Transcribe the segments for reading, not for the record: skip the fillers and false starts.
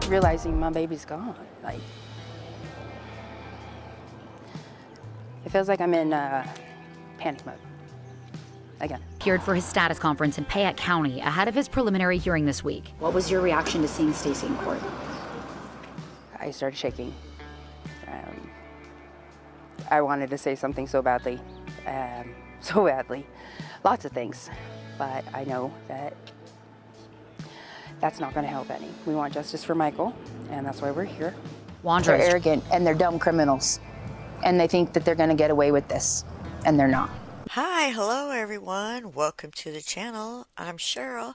realizing my baby's gone. Like, it feels like I'm in panic mode again. Appeared for his status conference in Payette County ahead of his preliminary hearing this week. What was your reaction to seeing Stacey in court? I started shaking. I wanted to say something so badly, lots of things, but I know that that's not going to help any. We want justice for Michael, and that's why we're here. WONDRA. They're arrogant and they're dumb criminals, and they think that they're going to get away with this, and they're not. Hi, hello everyone. Welcome to the channel. I'm Cheryl.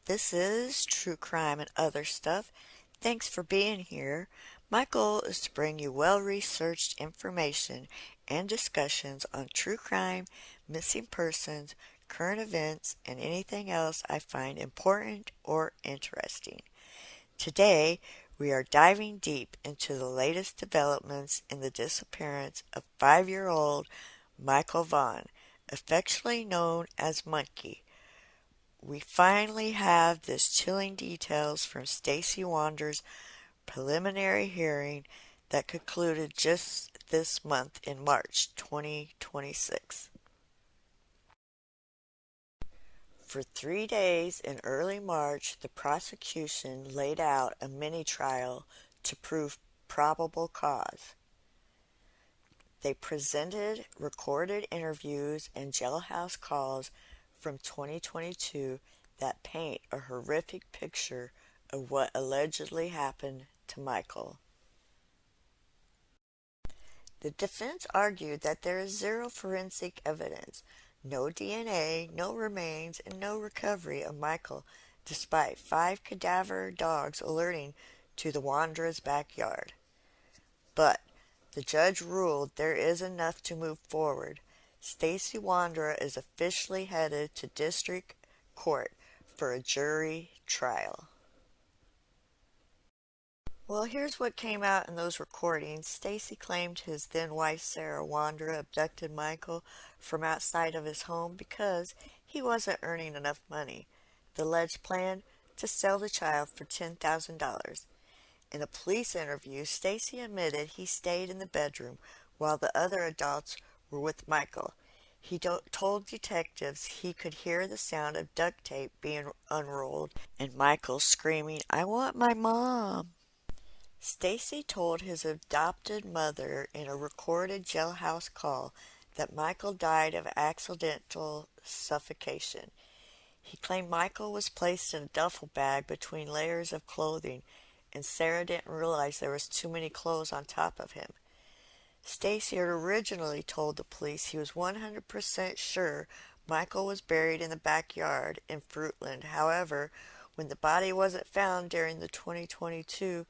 This is True Crime and Other Stuff. Thanks for being here. My goal is to bring you well-researched information and discussions on true crime, missing persons, current events, and anything else I find important or interesting. Today, we are diving deep into the latest developments in the disappearance of 5-year-old Michael Vaughan, affectionately known as Monkey. We finally have this chilling details from Staceywandra's preliminary hearing that concluded just this month in March 2026. For 3 days in early March, the prosecution laid out a mini-trial to prove probable cause. They presented recorded interviews and jailhouse calls from 2022 that paint a horrific picture of what allegedly happened to Michael. The defense argued that there is zero forensic evidence, no DNA, no remains, and no recovery of Michael, despite 5 cadaver dogs alerting to the WONDRA's backyard. But the judge ruled there is enough to move forward. Staceywondra is officially headed to District Court for a jury trial. Well, here's what came out in those recordings. Stacy claimed his then wife Sarah Wondra abducted Michael from outside of his home because he wasn't earning enough money. The alleged plan to sell the child for $10,000. In a police interview, Stacy admitted he stayed in the bedroom while the other adults were with Michael. He told detectives he could hear the sound of duct tape being unrolled and Michael screaming, "I want my mom." Stacy told his adopted mother in a recorded jailhouse call that Michael died of accidental suffocation. He claimed Michael was placed in a duffel bag between layers of clothing, and Sarah didn't realize there was too many clothes on top of him. Stacy had originally told the police he was 100% sure Michael was buried in the backyard in Fruitland. However, when the body wasn't found during the 2022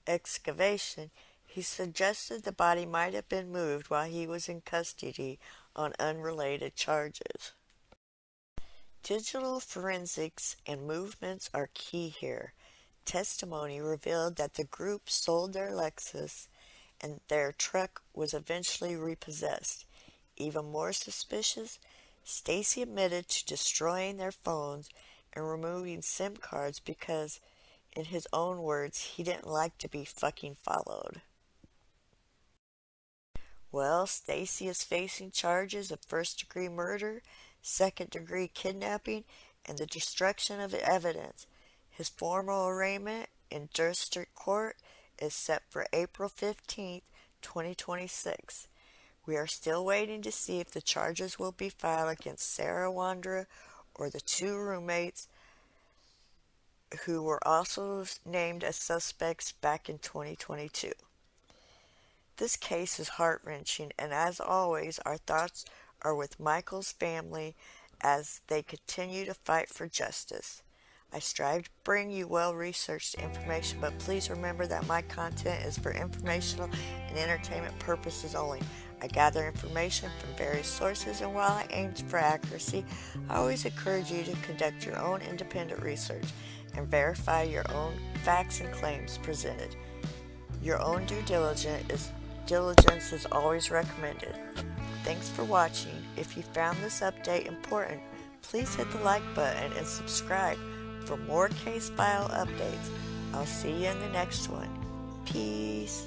excavation, he suggested the body might have been moved while he was in custody on unrelated charges. Digital forensics and movements are key here. Testimony revealed that the group sold their Lexus and their truck was eventually repossessed. Even more suspicious, Stacy admitted to destroying their phones and removing SIM cards because, in his own words, he didn't like to be fucking followed. Well, Stacy is facing charges of first-degree murder, second-degree kidnapping, and the destruction of evidence. His formal arraignment in District Court is set for April 15th, 2026. We are still waiting to see if the charges will be filed against Sarah Wondra or the 2 roommates who were also named as suspects back in 2022. This case is heart-wrenching, and as always, our thoughts are with Michael's family as they continue to fight for justice. I strive to bring you well-researched information, but please remember that my content is for informational and entertainment purposes only. I gather information from various sources, and while I aim for accuracy, I always encourage you to conduct your own independent research and verify your own facts and claims presented. Your own due diligence is always recommended. Thanks for watching. If you found this update important, please hit the like button and subscribe for more case file updates. I'll see you in the next one. Peace.